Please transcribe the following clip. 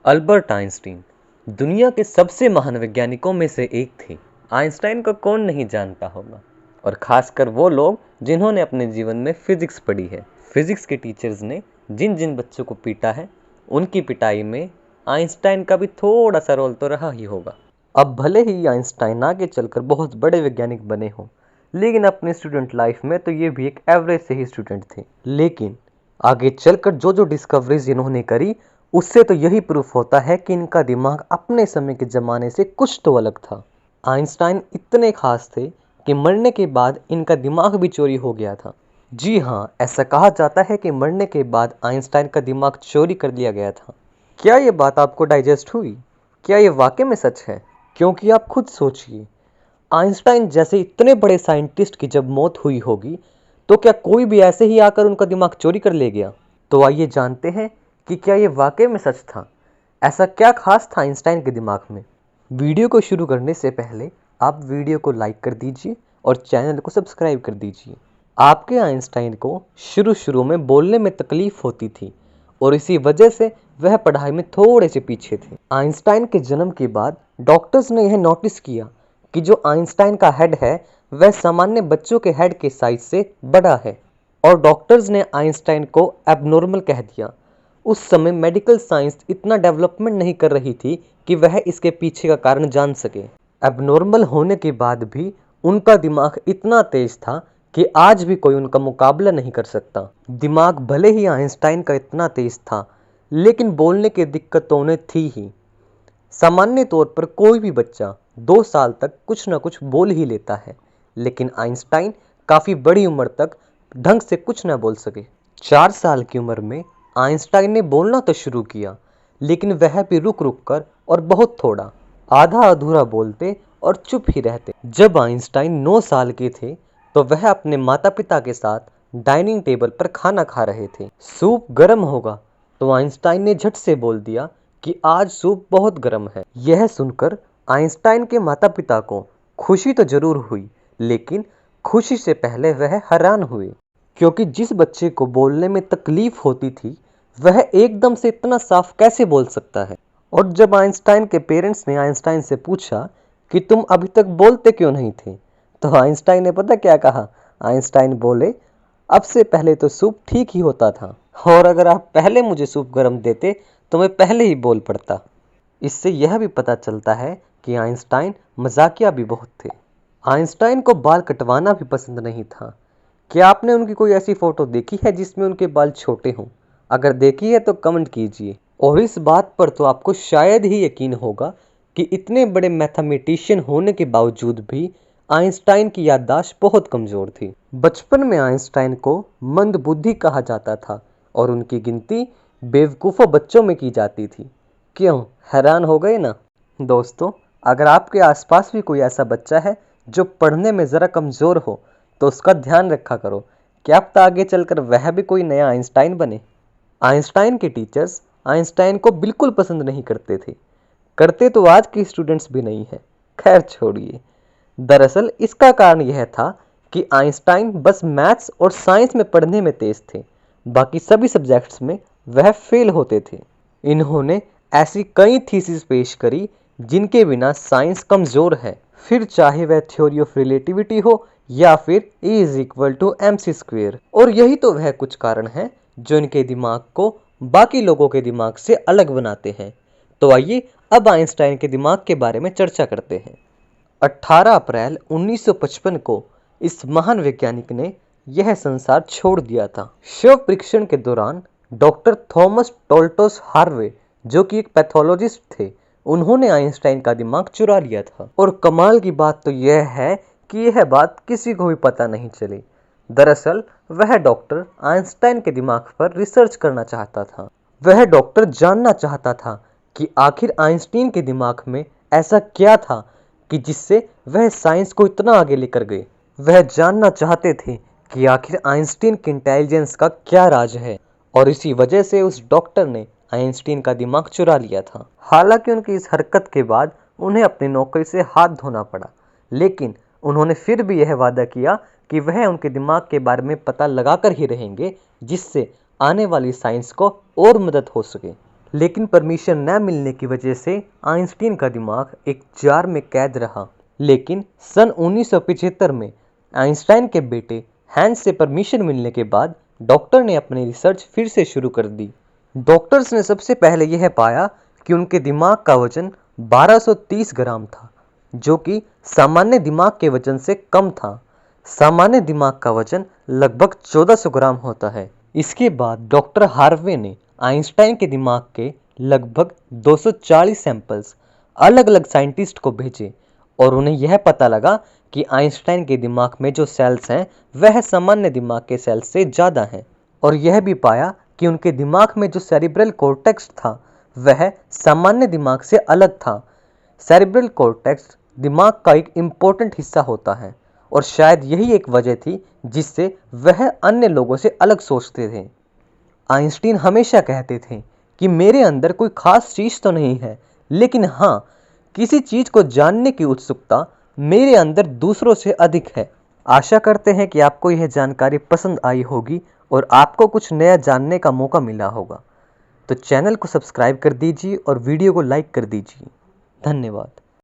Albert Einstein दुनिया के सबसे महान वैज्ञानिकों में से एक थे। आइंस्टाइन को कौन नहीं जानता होगा, और खासकर वो लोग जिन्होंने अपने जीवन में फिजिक्स पढ़ी है। फिजिक्स के टीचर्स ने जिन जिन बच्चों को पीटा है, उनकी पिटाई में आइंस्टाइन का भी थोड़ा सा रोल तो रहा ही होगा। अब भले ही आइंस्टाइन आगे चलकर बहुत बड़े वैज्ञानिक बने हों, लेकिन अपने स्टूडेंट लाइफ में तो ये भी एक एवरेज से ही स्टूडेंट थे। लेकिन आगे चलकर जो जो डिस्कवरीज इन्होंने करी, उससे तो यही प्रूफ होता है कि इनका दिमाग अपने समय के ज़माने से कुछ तो अलग था। आइंस्टाइन इतने खास थे कि मरने के बाद इनका दिमाग भी चोरी हो गया था। जी हाँ, ऐसा कहा जाता है कि मरने के बाद आइंस्टाइन का दिमाग चोरी कर लिया गया था। क्या ये बात आपको डाइजेस्ट हुई? क्या ये वाकई में सच है? क्योंकि आप खुद सोचिए, आइंस्टाइन जैसे इतने बड़े साइंटिस्ट की जब मौत हुई होगी, तो क्या कोई भी ऐसे ही आकर उनका दिमाग चोरी कर ले गया? तो आइए जानते हैं कि क्या ये वाकई में सच था। ऐसा क्या खास था आइंस्टाइन के दिमाग में। वीडियो को शुरू करने से पहले आप वीडियो को लाइक कर दीजिए और चैनल को सब्सक्राइब कर दीजिए। आपके आइंस्टाइन को शुरू में बोलने में तकलीफ होती थी, और इसी वजह से वह पढ़ाई में थोड़े से पीछे थे। आइंस्टाइन के जन्म के बाद डॉक्टर्स ने यह नोटिस किया कि जो आइंस्टाइन का हेड है वह सामान्य बच्चों के हेड के साइज से बड़ा है, और डॉक्टर्स ने आइंस्टाइन को एबनॉर्मल कह दिया। उस समय मेडिकल साइंस इतना डेवलपमेंट नहीं कर रही थी कि वह इसके पीछे का कारण जान सके। एबनॉर्मल होने के बाद भी उनका दिमाग इतना तेज था कि आज भी कोई उनका मुकाबला नहीं कर सकता। दिमाग भले ही आइंस्टाइन का इतना तेज था, लेकिन बोलने की दिक्कत तो उन्हें थी ही। सामान्य तौर पर कोई भी बच्चा 2 साल तक कुछ ना कुछ बोल ही लेता है, लेकिन आइंस्टाइन काफ़ी बड़ी उम्र तक ढंग से कुछ ना बोल सके। 4 साल की उम्र में आइंस्टाइन ने बोलना तो शुरू किया, लेकिन वह भी रुक रुक कर और बहुत थोड़ा, आधा अधूरा बोलते और चुप ही रहते। जब आइंस्टाइन 9 साल के थे तो वह अपने माता पिता के साथ डाइनिंग टेबल पर खाना खा रहे थे। सूप गर्म होगा, तो आइंस्टाइन ने झट से बोल दिया कि आज सूप बहुत गर्म है। यह सुनकर आइंस्टाइन के माता पिता को खुशी तो जरूर हुई, लेकिन खुशी से पहले वह हैरान हुए, क्योंकि जिस बच्चे को बोलने में तकलीफ होती थी वह एकदम से इतना साफ कैसे बोल सकता है। और जब आइंस्टाइन के पेरेंट्स ने आइंस्टाइन से पूछा कि तुम अभी तक बोलते क्यों नहीं थे, तो आइंस्टाइन ने पता क्या कहा? आइंस्टाइन बोले, अब से पहले तो सूप ठीक ही होता था, और अगर आप पहले मुझे सूप गर्म देते तो मैं पहले ही बोल पड़ता। इससे यह भी पता चलता है कि आइंस्टाइन मजाकिया भी बहुत थे। आइंस्टाइन को बाल कटवाना भी पसंद नहीं था। क्या आपने उनकी कोई ऐसी फोटो देखी है जिसमें उनके बाल छोटे हों? अगर देखी है तो कमेंट कीजिए। और इस बात पर तो आपको शायद ही यकीन होगा कि इतने बड़े मैथमेटिशियन होने के बावजूद भी आइंस्टाइन की याददाश्त बहुत कमज़ोर थी। बचपन में आइंस्टाइन को मंदबुद्धि कहा जाता था, और उनकी गिनती बेवकूफ़ों बच्चों में की जाती थी। क्यों, हैरान हो गए ना? दोस्तों, अगर आपके आसपास भी कोई ऐसा बच्चा है जो पढ़ने में ज़रा कमज़ोर हो, तो उसका ध्यान रखा करो। क्या पता आगे चलकर वह भी कोई नया आइंस्टाइन बने। आइंस्टाइन के टीचर्स आइंस्टाइन को बिल्कुल पसंद नहीं करते थे। करते तो आज के स्टूडेंट्स भी नहीं है। खैर छोड़िए। दरअसल इसका कारण यह था कि आइंस्टाइन बस मैथ्स और साइंस में पढ़ने में तेज थे, बाकी सभी सब्जेक्ट्स में वह फेल होते थे। इन्होंने ऐसी कई थीसिस पेश करी जिनके बिना साइंस कमज़ोर है, फिर चाहे वह थ्योरी ऑफ रिलेटिविटी हो या फिर E=mc²। और यही तो वह कुछ कारण हैं जो इनके दिमाग को बाकी लोगों के दिमाग से अलग बनाते हैं। तो आइए अब आइंस्टाइन के दिमाग के बारे में चर्चा करते हैं। 18 अप्रैल 1955 को इस महान वैज्ञानिक ने यह संसार छोड़ दिया था। शव परीक्षण के दौरान डॉक्टर थॉमस टोल्टोस हार्वे, जो कि एक पैथोलॉजिस्ट थे, उन्होंने आइंस्टाइन का दिमाग चुरा लिया था। और कमाल की बात तो यह है कि यह बात किसी को भी पता नहीं चली। दरअसल वह डॉक्टर आइंस्टाइन के दिमाग पर रिसर्च करना चाहता था। वह डॉक्टर जानना चाहता था कि आखिर आइंस्टाइन के दिमाग में ऐसा क्या था कि जिससे वह साइंस को इतना आगे लेकर गए। वह जानना चाहते थे कि आखिर आइंस्टाइन की इंटेलिजेंस का क्या राज है, और इसी वजह से उस डॉक्टर ने आइंस्टाइन का दिमाग चुरा लिया था। हालांकि उनकी इस हरकत के बाद उन्हें अपनी नौकरी से हाथ धोना पड़ा, लेकिन उन्होंने फिर भी यह वादा किया कि वह उनके दिमाग के बारे में पता लगाकर ही रहेंगे, जिससे आने वाली साइंस को और मदद हो सके। लेकिन परमिशन न मिलने की वजह से आइंस्टीन का दिमाग एक जार में कैद रहा। लेकिन सन 1975 में आइंस्टाइन के बेटे हैंस से परमिशन मिलने के बाद डॉक्टर ने अपनी रिसर्च फिर से शुरू कर दी। डॉक्टर्स ने सबसे पहले यह पाया कि उनके दिमाग का वजन 1230 ग्राम था, जो कि सामान्य दिमाग के वजन से कम था। सामान्य दिमाग का वजन लगभग 1400 ग्राम होता है। इसके बाद डॉक्टर हार्वे ने आइंस्टाइन के दिमाग के लगभग 240 सैंपल्स अलग अलग साइंटिस्ट को भेजे और उन्हें यह पता लगा कि आइंस्टाइन के दिमाग में जो सेल्स हैं वह सामान्य दिमाग के सेल्स से ज़्यादा हैं, और यह भी पाया कि उनके दिमाग में जो सेरिब्रल कॉर्टेक्स था वह सामान्य दिमाग से अलग था। सेरिब्रल कॉर्टेक्स दिमाग का एक इम्पोर्टेंट हिस्सा होता है और शायद यही एक वजह थी जिससे वह अन्य लोगों से अलग सोचते थे। आइंस्टीन हमेशा कहते थे कि मेरे अंदर कोई खास चीज़ तो नहीं है, लेकिन हाँ, किसी चीज़ को जानने की उत्सुकता मेरे अंदर दूसरों से अधिक है। आशा करते हैं कि आपको यह जानकारी पसंद आई होगी और आपको कुछ नया जानने का मौका मिला होगा। तो चैनल को सब्सक्राइब कर दीजिए और वीडियो को लाइक कर दीजिए। धन्यवाद।